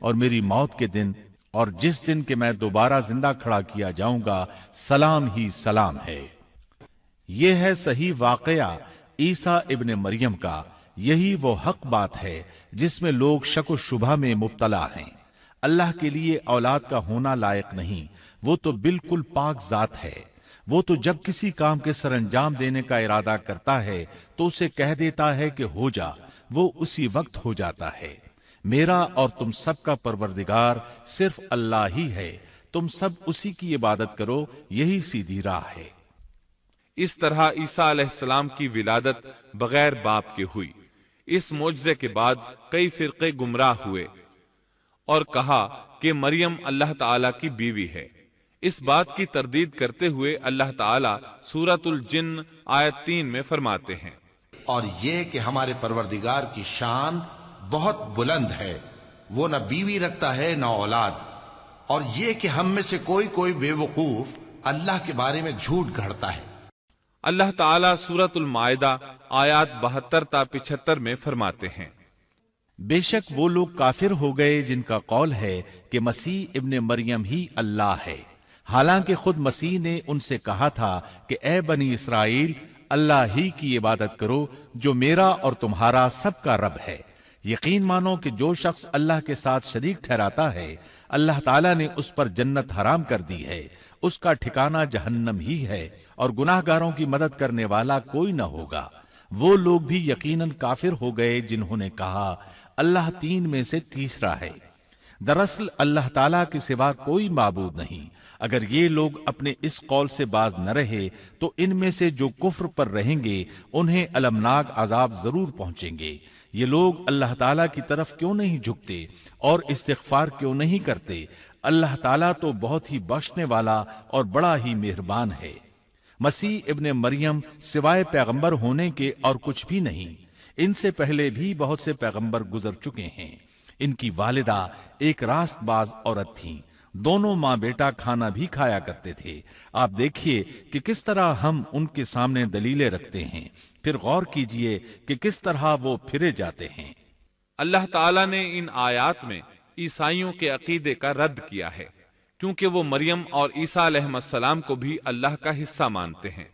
اور میری موت کے دن اور جس دن کہ میں دوبارہ زندہ کھڑا کیا جاؤں گا سلام ہی سلام ہے۔ یہ ہے صحیح واقعہ عیسیٰ ابن مریم کا، یہی وہ حق بات ہے جس میں لوگ شک و شبہ میں مبتلا ہیں۔ اللہ کے لیے اولاد کا ہونا لائق نہیں، وہ تو بالکل پاک ذات ہے۔ وہ تو جب کسی کام کے سر انجام دینے کا ارادہ کرتا ہے تو اسے کہہ دیتا ہے کہ ہو جا، وہ اسی وقت ہو جاتا ہے۔ میرا اور تم سب کا پروردگار صرف اللہ ہی ہے، تم سب اسی کی عبادت کرو، یہی سیدھی راہ ہے۔ اس طرح عیسیٰ علیہ السلام کی ولادت بغیر باپ کے ہوئی۔ اس معجزے کے بعد کئی فرقے گمراہ ہوئے اور کہا کہ مریم اللہ تعالی کی بیوی ہے۔ اس بات کی تردید کرتے ہوئے اللہ تعالی سورۃ الجن آیت 3 میں فرماتے ہیں، اور یہ کہ ہمارے پروردگار کی شان بہت بلند ہے، وہ نہ بیوی رکھتا ہے نہ اولاد، اور یہ کہ ہم میں سے کوئی بے وقوف اللہ کے بارے میں جھوٹ گھڑتا ہے۔ اللہ تعالیٰ سورۃ المائدہ آیات 72 تا 75 میں فرماتے ہیں، بے شک وہ لوگ کافر ہو گئے جن کا قول ہے کہ مسیح ابن مریم ہی اللہ ہے، حالانکہ خود مسیح نے ان سے کہا تھا کہ اے بنی اسرائیل، اللہ ہی کی عبادت کرو جو میرا اور تمہارا سب کا رب ہے۔ یقین مانو کہ جو شخص اللہ کے ساتھ شریک ٹھہراتا ہے اللہ تعالیٰ نے اس پر جنت حرام کر دی ہے، اس کا ٹھکانہ جہنم ہی ہے، اور گناہ گاروں کی مدد کرنے والا کوئی نہ ہوگا۔ وہ لوگ بھی یقیناً کافر ہو گئے جنہوں نے کہا اللہ تین میں سے تیسرا ہے۔ دراصل اللہ تعالیٰ کے سوا کوئی معبود نہیں۔ اگر یہ لوگ اپنے اس قول سے باز نہ رہے تو ان میں سے جو کفر پر رہیں گے انہیں المناک عذاب ضرور پہنچیں گے۔ یہ لوگ اللہ تعالیٰ کی طرف کیوں نہیں جھکتے اور استغفار کیوں نہیں کرتے؟ اللہ تعالیٰ تو بہت ہی بخشنے والا اور بڑا ہی مہربان ہے۔ مسیح ابن مریم سوائے پیغمبر ہونے کے اور کچھ بھی نہیں۔ ان سے پہلے بھی بہت سے پیغمبر گزر چکے ہیں۔ ان کی والدہ ایک راست باز عورت تھیں، دونوں ماں بیٹا کھانا بھی کھایا کرتے تھے۔ آپ دیکھیے کہ کس طرح ہم ان کے سامنے دلیلیں رکھتے ہیں، پھر غور کیجئے کہ کس طرح وہ پھرے جاتے ہیں۔ اللہ تعالیٰ نے ان آیات میں عیسائیوں کے عقیدے کا رد کیا ہے، کیونکہ وہ مریم اور عیسیٰ علیہ السلام کو بھی اللہ کا حصہ مانتے ہیں۔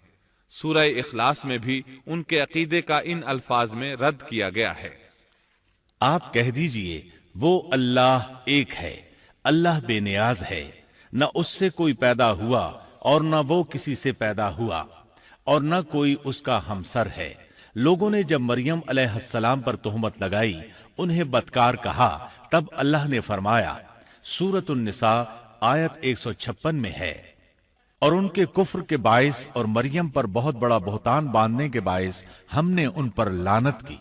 سورہ اخلاص میں بھی ان کے عقیدے کا ان الفاظ میں رد کیا گیا ہے۔ آپ کہہ دیجئے وہ اللہ ایک ہے، اللہ بے نیاز ہے، نہ اس سے کوئی پیدا ہوا اور نہ وہ کسی سے پیدا ہوا، اور نہ کوئی اس کا ہمسر ہے۔ لوگوں نے جب مریم علیہ السلام پر تہمت لگائی، انہیں بدکار کہا، تب اللہ نے فرمایا، سورۃ النساء آیت 156 میں ہے، اور ان کے کفر کے باعث اور مریم پر بہت بڑا بہتان باندھنے کے باعث ہم نے ان پر لعنت کی۔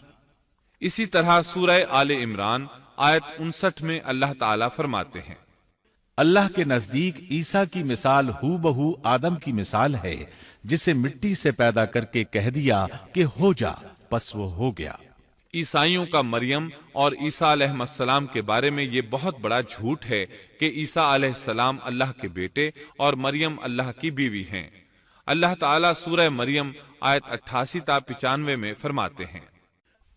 اسی طرح سورہ آل عمران آیت 59 میں اللہ تعالیٰ فرماتے ہیں، اللہ کے نزدیک عیسیٰ کی مثال ہو بہو آدم کی مثال ہے، جسے مٹی سے پیدا کر کے کہہ دیا کہ ہو جا، پس وہ ہو گیا۔ عیسائیوں کا مریم اور عیسیٰ علیہ السلام کے بارے میں یہ بہت بڑا جھوٹ ہے کہ عیسیٰ علیہ السلام اللہ کے بیٹے اور مریم اللہ کی بیوی ہیں۔ اللہ تعالیٰ سورہ مریم آیت 88 تا 95 میں فرماتے ہیں،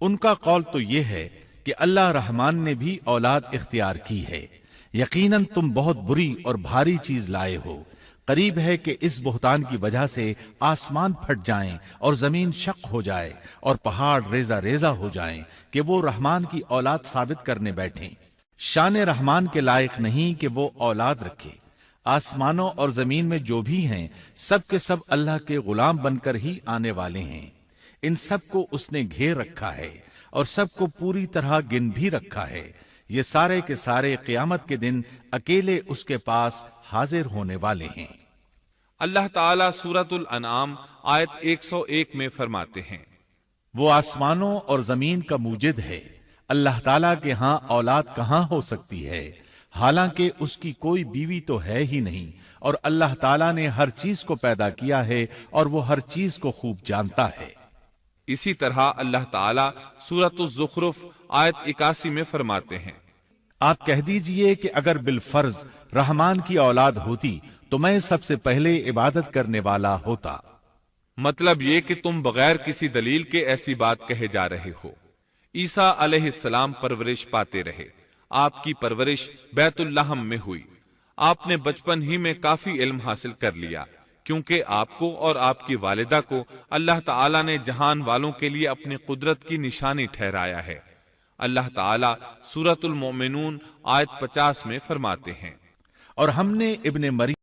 ان کا قول تو یہ ہے کہ اللہ رحمان نے بھی اولاد اختیار کی ہے۔ یقیناً تم بہت بری اور بھاری چیز لائے ہو۔ قریب ہے کہ اس بہتان کی وجہ سے آسمان پھٹ جائیں اور زمین شق ہو جائے اور پہاڑ ریزہ ریزہ ہو جائیں کہ وہ رحمان کی اولاد ثابت کرنے بیٹھیں۔ شان رحمان کے لائق نہیں کہ وہ اولاد رکھے۔ آسمانوں اور زمین میں جو بھی ہیں سب کے سب اللہ کے غلام بن کر ہی آنے والے ہیں۔ ان سب کو اس نے گھیر رکھا ہے اور سب کو پوری طرح گن بھی رکھا ہے۔ یہ سارے کے سارے قیامت کے دن اکیلے اس کے پاس حاضر ہونے والے ہیں۔ اللہ تعالیٰ سورۃ الانعام آیت 101 میں فرماتے ہیں، وہ آسمانوں اور زمین کا موجد ہے۔ اللہ تعالیٰ کے ہاں اولاد کہاں ہو سکتی ہے، حالانکہ اس کی کوئی بیوی تو ہے ہی نہیں، اور اللہ تعالیٰ نے ہر چیز کو پیدا کیا ہے اور وہ ہر چیز کو خوب جانتا ہے۔ اسی طرح اللہ تعالیٰ سورۃ الزخرف آیت 81 میں فرماتے ہیں، آپ کہہ دیجئے کہ اگر بالفرض رحمان کی اولاد ہوتی تو میں سب سے پہلے عبادت کرنے والا ہوتا۔ مطلب یہ کہ تم بغیر کسی دلیل کے ایسی بات کہے جا رہے ہو۔ عیسیٰ علیہ السلام پرورش پاتے رہے، آپ کی پرورش بیت اللحم میں ہوئی. آپ نے بچپن ہی میں کافی علم حاصل کر لیا، کیونکہ آپ کو اور آپ کی والدہ کو اللہ تعالیٰ نے جہان والوں کے لیے اپنی قدرت کی نشانی ٹھہرایا ہے. اللہ تعالیٰ سورۃ المؤمنون آیت 50 میں فرماتے ہیں، اور ہم نے ابن مریم